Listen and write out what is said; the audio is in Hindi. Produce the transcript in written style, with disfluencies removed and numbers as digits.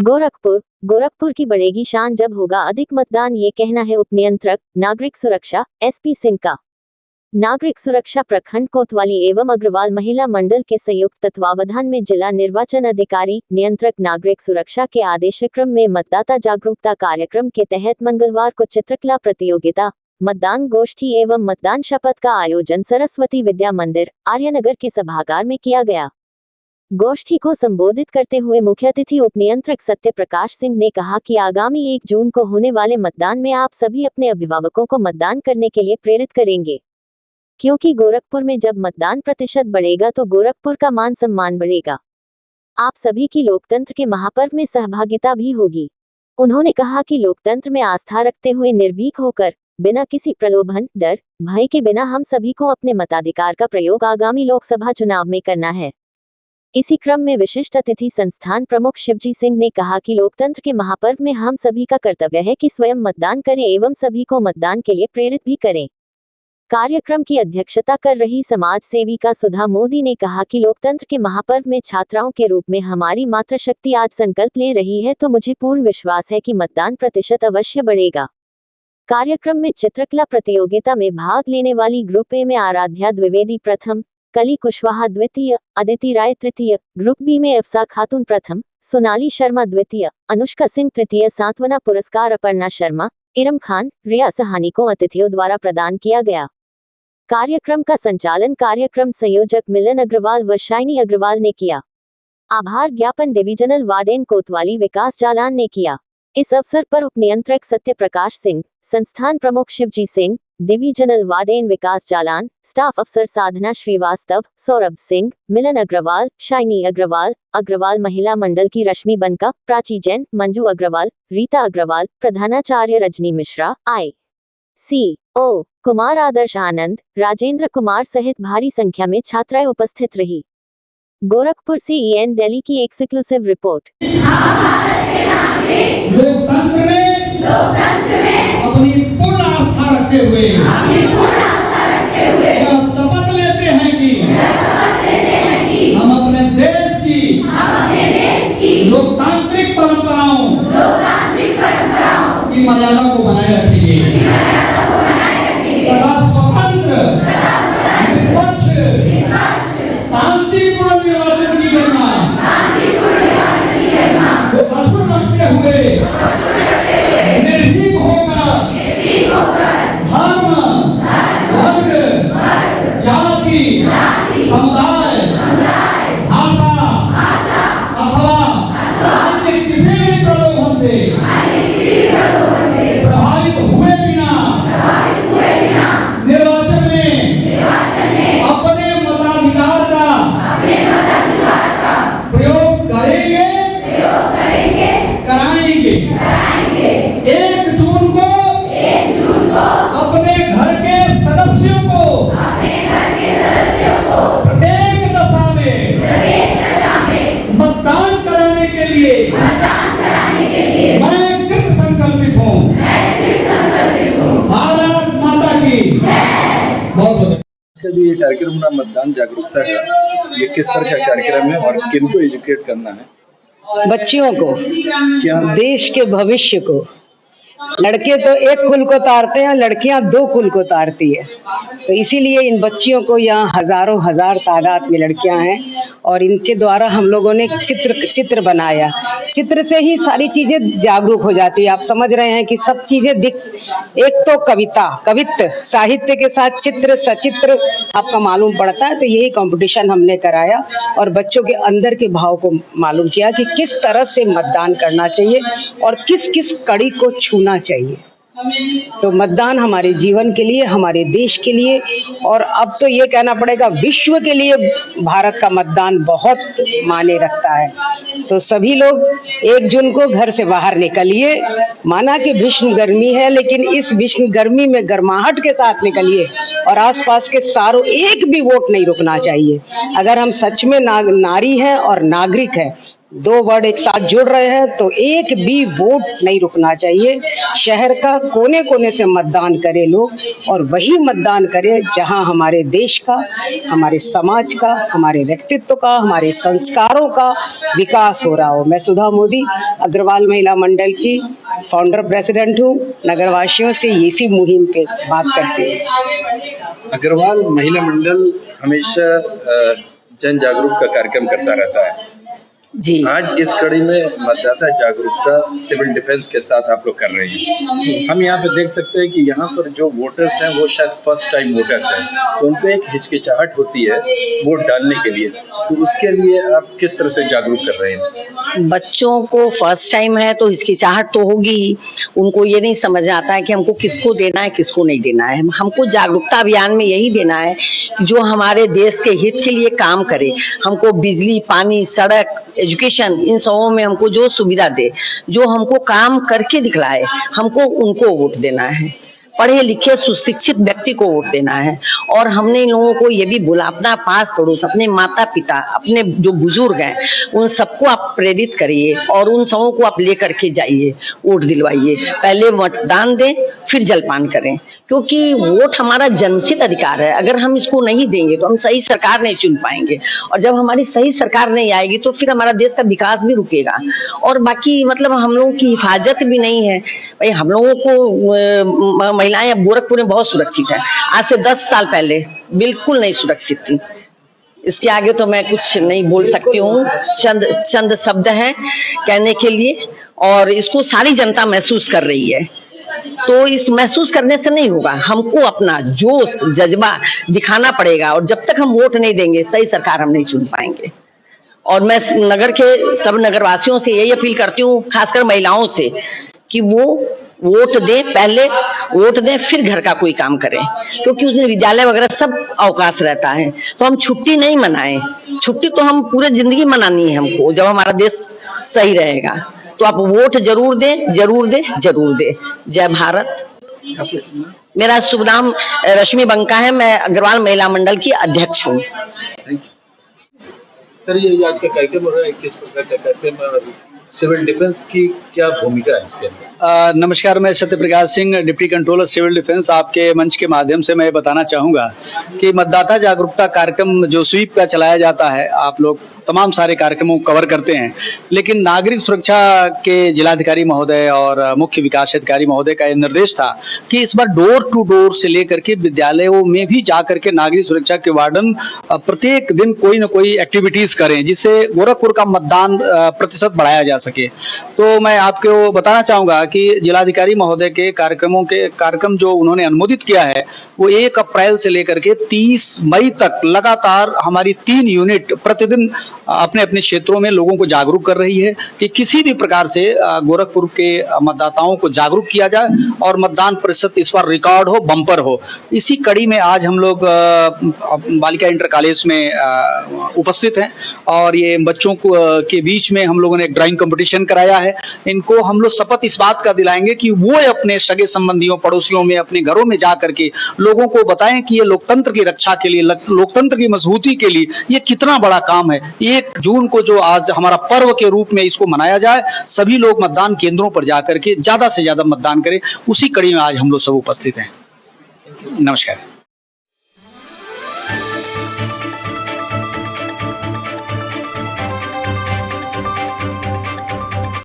गोरखपुर की बढ़ेगी शान जब होगा अधिक मतदान, ये कहना है उपनियंत्रक नागरिक सुरक्षा एसपी सिंह का। नागरिक सुरक्षा प्रखंड कोतवाली एवं अग्रवाल महिला मंडल के संयुक्त तत्वावधान में जिला निर्वाचन अधिकारी नियंत्रक नागरिक सुरक्षा के आदेशक्रम में मतदाता जागरूकता कार्यक्रम के तहत मंगलवार को चित्रकला प्रतियोगिता, मतदान गोष्ठी एवं मतदान शपथ का आयोजन सरस्वती विद्या मंदिर आर्यनगर के सभागार में किया गया। गोष्ठी को संबोधित करते हुए मुख्य अतिथि उपनियंत्रक सत्य प्रकाश सिंह ने कहा कि आगामी 1 जून को होने वाले मतदान में आप सभी अपने अभिभावकों को मतदान करने के लिए प्रेरित करेंगे, क्योंकि गोरखपुर में जब मतदान प्रतिशत बढ़ेगा तो गोरखपुर का मान सम्मान बढ़ेगा। आप सभी की लोकतंत्र के महापर्व में सहभागिता भी होगी। उन्होंने कहा कि लोकतंत्र में आस्था रखते हुए निर्भीक होकर बिना किसी प्रलोभन, डर, भय के बिना हम सभी को अपने मताधिकार का प्रयोग आगामी लोकसभा चुनाव में करना है। इसी क्रम में विशिष्ट अतिथि संस्थान प्रमुख शिवजी सिंह ने कहा कि लोकतंत्र के महापर्व में हम सभी का कर्तव्य है कि स्वयं मतदान करें एवं सभी को मतदान के लिए प्रेरित भी करें। कार्यक्रम की अध्यक्षता कर रही समाज सेविका सुधा मोदी ने कहा कि लोकतंत्र के महापर्व में छात्राओं के रूप में हमारी मातृशक्ति आज संकल्प ले रही है, तो मुझे पूर्ण विश्वास है कि मतदान प्रतिशत अवश्य बढ़ेगा। कार्यक्रम में चित्रकला प्रतियोगिता में भाग लेने वाली ग्रुप ए में आराध्या द्विवेदी प्रथम, कली कुशवाहा द्वितीय, अदिति राय तृतीय, ग्रुप बी में अफसा खातून प्रथम, सोनाली शर्मा द्वितीय, अनुष्का सिंह तृतीय, सांत्वना पुरस्कार अपर्णा शर्मा, इरम खान, रिया सहानी को अतिथियों द्वारा प्रदान किया गया। कार्यक्रम का संचालन कार्यक्रम संयोजक मिलन अग्रवाल व शाइनी अग्रवाल ने किया। आभार ज्ञापन डिविजनल वार्डन कोतवाली विकास जालान ने किया। इस अवसर पर उपनियंत्रक सत्य प्रकाश सिंह, संस्थान प्रमुख शिवजी सिंह, डिविजनल वार्डन विकास जालान, स्टाफ अफसर साधना श्रीवास्तव, सौरभ सिंह, मिलन अग्रवाल, शाइनी अग्रवाल, अग्रवाल महिला मंडल की रश्मि बनका, प्राची जैन, मंजू अग्रवाल, रीता अग्रवाल, प्रधानाचार्य रजनी मिश्रा, ICO कुमार आदर्श आनंद, राजेंद्र कुमार सहित भारी संख्या में छात्राएं उपस्थित रही। गोरखपुर से EN दिल्ली की एक्सक्लूसिव रिपोर्ट। लोकतंत्र में अपनी पूर्ण आस्था रखते हुए यह शपथ लेते हैं कि हम अपने देश की लोकतांत्रिक परंपराओं की मर्यादा को बनाए रखेंगे तथा स्वतंत्र, निष्पक्ष, शांतिपूर्ण निर्वाचन की गरिमा को अक्षुण्ण रखते हुए निर्भीक होकर धर्म, वर्ग, जाति, समुदाय, भाषा अथवा अन्य किसी भी प्रलोभन से प्रभावित हुए बिना निर्वाचन में अपने मताधिकार का प्रयोग करेंगे, कराएंगे। 1 जून को अपने घर के सदस्यों को प्रत्येक दशा में मतदान कराने के लिए मैं कृत संकल्पित हूँ। भारत माता की बहुत जो ये कार्यक्रम ना मतदान जागरूकता का, ये किस तरह का कार्यक्रम है और किनको एजुकेट करना है? बच्चियों को, देश के भविष्य को। लड़के तो एक कुल को तारते हैं, लड़कियां 2 कुल को तारती है। तो इसीलिए इन बच्चियों को, यहाँ हजारों हजार तादाद में लड़कियां हैं और इनके द्वारा हम लोगों ने चित्र बनाया। चित्र से ही सारी चीजें जागरूक हो जाती है। आप समझ रहे हैं कि सब चीजें एक तो कवित्व साहित्य के साथ चित्र, सचित्र आपका मालूम पड़ता है। तो यही कंपटीशन हमने कराया और बच्चों के अंदर के भाव को मालूम किया कि किस तरह से मतदान करना चाहिए और किस किस कड़ी को छूना चाहिए। तो मतदान हमारे जीवन के लिए, हमारे देश के लिए और अब तो ये कहना पड़ेगा विश्व के लिए भारत का मतदान बहुत मायने रखता है। तो सभी लोग 1 जून को घर से बाहर निकलिए। माना कि भीषण गर्मी है, लेकिन इस भीषण गर्मी में गर्माहट के साथ निकलिए और आसपास के सारों एक भी वोट नहीं रुकना चाहिए। अगर हम सच में नारी हैं और नागरिक हैं, दो वर्ड एक साथ जुड़ रहे हैं तो एक भी वोट नहीं रुकना चाहिए। शहर का कोने कोने से मतदान करें लोग, और वही मतदान करें जहां हमारे देश का, हमारे समाज का, हमारे व्यक्तित्व का, हमारे संस्कारों का विकास हो रहा हो। मैं सुधा मोदी, अग्रवाल महिला मंडल की फाउंडर प्रेसिडेंट हूँ। नगरवासियों से इसी मुहिम पे बात करती हूँ। अग्रवाल महिला मंडल हमेशा जन जागरूक का कार्यक्रम करता रहता है। जी, आज इस कड़ी में मतदाता जागरूकता सिविल डिफेंस के साथ आप लोग कर रहे हैं। हम यहाँ पे देख सकते हैं कि यहाँ पर जो वोटर्स हैं वो शायद फर्स्ट टाइम वोटर्स हैं, तो उन पे एक हिचकिचाहट होती है वोट डालने के लिए, तो उसके लिए आप किस तरह से जागरूक कर रहे हैं? बच्चों को फर्स्ट टाइम है तो हिचकिचाहट तो होगी ही। उनको ये नहीं समझ आता है कि हमको किसको देना है, किसको नहीं देना है। हमको जागरूकता अभियान में यही देना है जो हमारे देश के हित के लिए काम करे। हमको बिजली, पानी, सड़क, एजुकेशन, इन सबों में हमको जो सुविधा दे, जो हमको काम करके दिखलाए, हमको उनको वोट देना है। पढ़े लिखे सुशिक्षित व्यक्ति को वोट देना है। और हमने इन लोगों को ये भी बोला, अपना पास पड़ोस, अपने माता पिता, अपने जो बुजुर्ग हैं, उन सबको आप प्रेरित करिए और उन सबों को आप लेकर के जाइए, वोट दिलवाइए। पहले मतदान दें, फिर जलपान करें, क्योंकि वोट हमारा जन्मसिद्ध अधिकार है। अगर हम इसको नहीं देंगे तो हम सही सरकार नहीं चुन पाएंगे, और जब हमारी सही सरकार नहीं आएगी तो फिर हमारा देश का विकास भी रुकेगा। और बाकी मतलब हम लोगों की हिफाजत भी नहीं है। भाई हम लोगों को महिलाएं अब गोरखपुर में बहुत सुरक्षित है, आज से 10 साल पहले बिल्कुल नहीं सुरक्षित थी। इसके आगे तो मैं कुछ नहीं बोल सकती हूँ। चंद शब्द हैं कहने के लिए, और इसको सारी जनता महसूस कर रही है। तो इस महसूस करने से नहीं होगा, हमको अपना जोश जज्बा दिखाना पड़ेगा, और जब तक हम वोट नहीं देंगे सही सरकार हम नहीं चुन पाएंगे। और मैं नगर के सब नगरवासियों से यही अपील करती हूँ, खासकर महिलाओं से, कि वो वोट दें, पहले वोट दें, फिर घर का कोई काम करें, क्योंकि उसमें विद्यालय वगैरह सब अवकाश रहता है। तो हम छुट्टी नहीं मनाएं, छुट्टी तो हम पूरे जिंदगी मनानी है हमको, जब हमारा देश सही रहेगा। तो आप वोट जरूर दें, जरूर दें, जरूर दें। जय भारत। मेरा शुभ नाम रश्मि बंका है, मैं अग्रवाल महिला मंडल की अध्यक्ष हूँ। सर, ये आज का कार्यक्रम हो रहा है, किस प्रकार का कार्यक्रम है, सिविल डिफेंस की क्या भूमिका है इसके अंदर? नमस्कार, मैं Satyaprakash Singh, deputy controller civil defence. आपके मंच के माध्यम से मैं बताना चाहूँगा कि मतदाता जागरूकता कार्यक्रम जो स्वीप का चलाया जाता है, आप लोग तमाम सारे कार्यक्रमों को कवर करते हैं, लेकिन नागरिक सुरक्षा के जिलाधिकारी महोदय और मुख्य विकास अधिकारी महोदय का यह निर्देश था कि इस बार डोर टू डोर से लेकर के विद्यालयों में भी जाकर के नागरिक सुरक्षा के वार्डन प्रत्येक दिन कोई न कोई एक्टिविटीज करें, जिससे गोरखपुर का मतदान प्रतिशत बढ़ाया जा सके। तो मैं आपको बताना चाहूँगा कि जिलाधिकारी महोदय के कार्यक्रम जो उन्होंने अनुमोदित किया है, वो 1 अप्रैल से लेकर के 30 मई तक लगातार हमारी 3 यूनिट प्रतिदिन अपने अपने क्षेत्रों में लोगों को जागरूक कर रही है कि किसी भी प्रकार से गोरखपुर के मतदाताओं को जागरूक किया जाए और मतदान प्रतिशत इस बार रिकॉर्ड हो, बम्पर हो। इसी कड़ी में आज हम लोग बालिका इंटर कॉलेज में उपस्थित हैं, और ये बच्चों को के बीच में हम लोगों ने एक ड्राइंग कंपटीशन कराया है। इनको हम लोग शपथ इस बात का दिलाएंगे कि वो अपने सगे संबंधियों, पड़ोसियों में, अपने घरों में जा करके लोगों को बताएं कि ये लोकतंत्र की रक्षा के लिए, लोकतंत्र की मजबूती के लिए ये कितना बड़ा काम है। 1 जून को जो आज हमारा पर्व के रूप में इसको मनाया जाए, सभी लोग मतदान केंद्रों पर जाकर के ज्यादा से ज्यादा मतदान करें। उसी कड़ी में आज हम लोग सब उपस्थित हैं। नमस्कार।